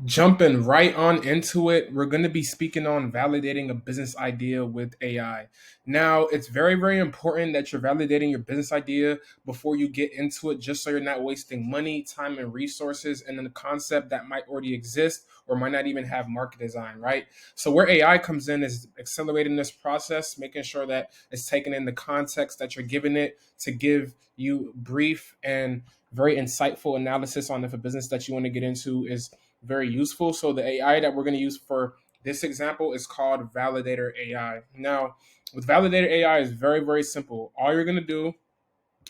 Jumping right on into it, we're going to be speaking on validating a business idea with AI. Now, it's very, very important that you're validating your business idea before you get into it, just so you're not wasting money, time, and resources and then the concept that might already exist or might not even have market design, right? So, where AI comes in is accelerating this process, making sure that it's taking in the context that you're giving it to give you brief and very insightful analysis on if a business that you want to get into is very useful. So the AI that we're going to use for this example is called Validator AI. Now, with Validator AI is very, very simple. All you're going to do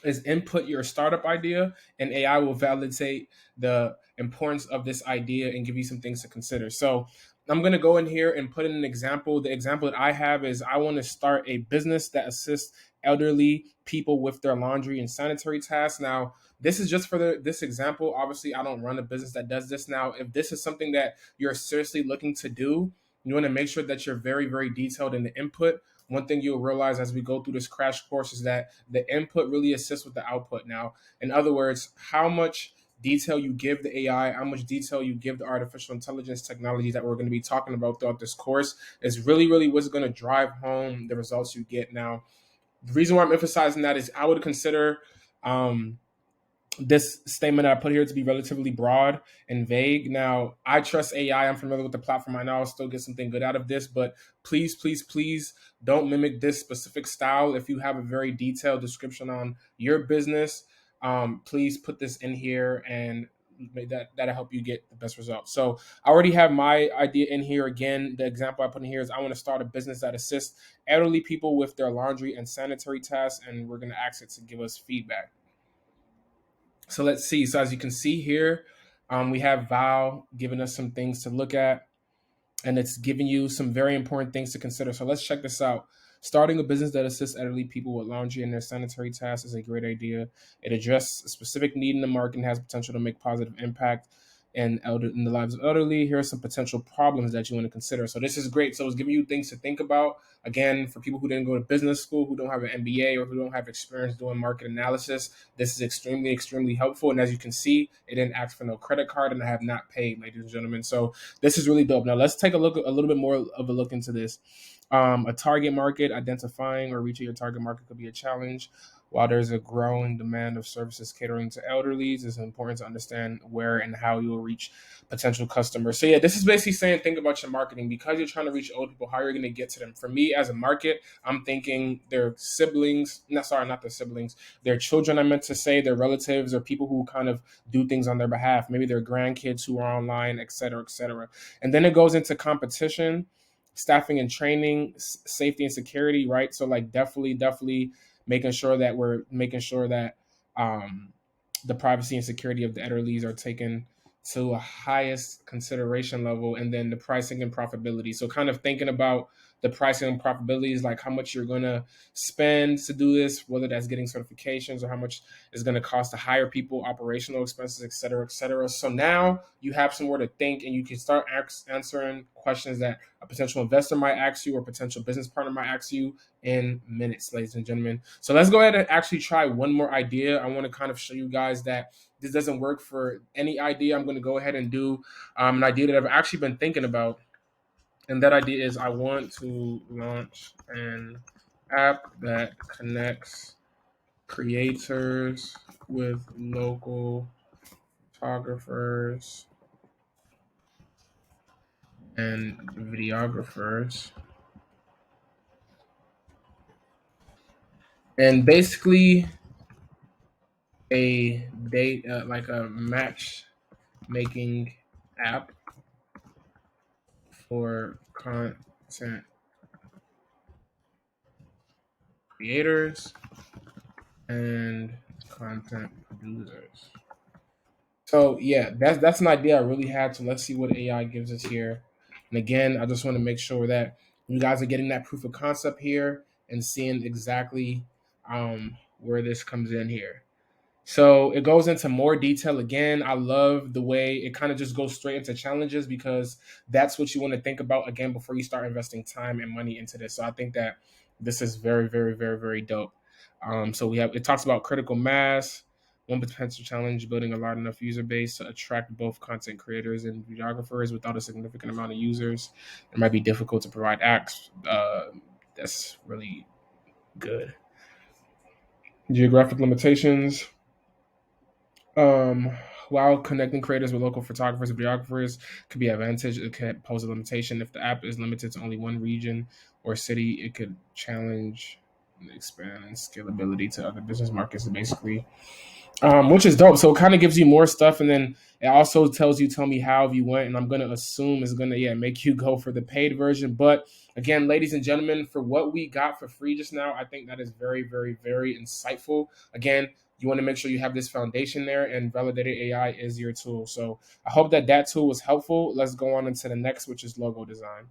is input your startup idea and AI will validate the importance of this idea and give you some things to consider. So I'm going to go in here and put in an example. The example that I have is I want to start a business that assists elderly people with their laundry and sanitary tasks. Now, this is just for this example. Obviously, I don't run a business that does this. Now, if this is something that you're seriously looking to do, you want to make sure that you're very, very detailed in the input. One thing you'll realize as we go through this crash course is that the input really assists with the output. Now, in other words, how much detail you give the AI, how much detail you give the artificial intelligence technology that we're going to be talking about throughout this course is really, really what's going to drive home the results you get. Now, the reason why I'm emphasizing that is I would consider um, this statement that I put here to be relatively broad and vague. Now, I trust AI. I'm familiar with the platform. I know I'll still get something good out of this, but please, please, please don't mimic this specific style. If you have a very detailed description on your business, please put this in here and that'll help you get the best results. So I already have my idea in here. Again, the example I put in here is I want to start a business that assists elderly people with their laundry and sanitary tasks, and we're going to ask it to give us feedback. So let's see. So as you can see here, we have Val giving us some things to look at, and it's giving you some very important things to consider. So let's check this out. Starting a business that assists elderly people with laundry and their sanitary tasks is a great idea. It addresses a specific need in the market and has potential to make positive impact in the lives of elderly. Here are some potential problems that you want to consider. So this is great. So it's giving you things to think about. Again, for people who didn't go to business school, who don't have an MBA, or who don't have experience doing market analysis, this is extremely, extremely helpful. And as you can see, it didn't ask for no credit card, and I have not paid, ladies and gentlemen. So this is really dope. Now let's take a little bit more of a look into this. A target market, identifying or reaching your target market could be a challenge. While there's a growing demand of services catering to elderlies, it's important to understand where and how you will reach potential customers. So yeah, this is basically saying think about your marketing because you're trying to reach old people. How are you going to get to them? For me, as a market, I'm thinking their siblings. Not their siblings. Their children. I meant to say their relatives or people who kind of do things on their behalf. Maybe their grandkids who are online, et cetera, et cetera. And then it goes into competition, staffing and training, safety and security, right? So like definitely making sure that um, the privacy and security of the elderlies are taken to a highest consideration level, and then the pricing and profitability. So kind of thinking about the pricing and profitability is like how much you're going to spend to do this, whether that's getting certifications or how much is going to cost to hire people, operational expenses, et cetera, et cetera. So now you have somewhere to think and you can start answering questions that a potential investor might ask you or potential business partner might ask you in minutes, ladies and gentlemen. So let's go ahead and actually try one more idea. I want to kind of show you guys that this doesn't work for any idea. I'm going to go ahead and do an idea that I've actually been thinking about. And that idea is I want to launch an app that connects creators with local photographers and videographers. And basically a date like a match making app for content creators and content producers. So yeah, that's an idea I really had. So let's see what AI gives us here. And again, I just want to make sure that you guys are getting that proof of concept here and seeing exactly where this comes in here. So it goes into more detail. Again, I love the way it kind of just goes straight into challenges because that's what you want to think about again before you start investing time and money into this. So I think that this is very, very, very, very dope. So it talks about critical mass. One potential challenge: building a large enough user base to attract both content creators and videographers without a significant amount of users. It might be difficult to provide acts. That's really good. Geographic limitations. Um, while connecting creators with local photographers and videographers could be an advantage, it can pose a limitation. If the app is limited to only one region or city, it could challenge and expand and scalability to other business markets. Basically, which is dope. So it kind of gives you more stuff, and then it also tells you, tell me how you went, and I'm gonna assume it's gonna make you go for the paid version. But again, ladies and gentlemen, for what we got for free just now, I think that is very, very, very insightful. Again, you want to make sure you have this foundation there, and Validator AI is your tool. So I hope that tool was helpful. Let's go on into the next, which is logo design.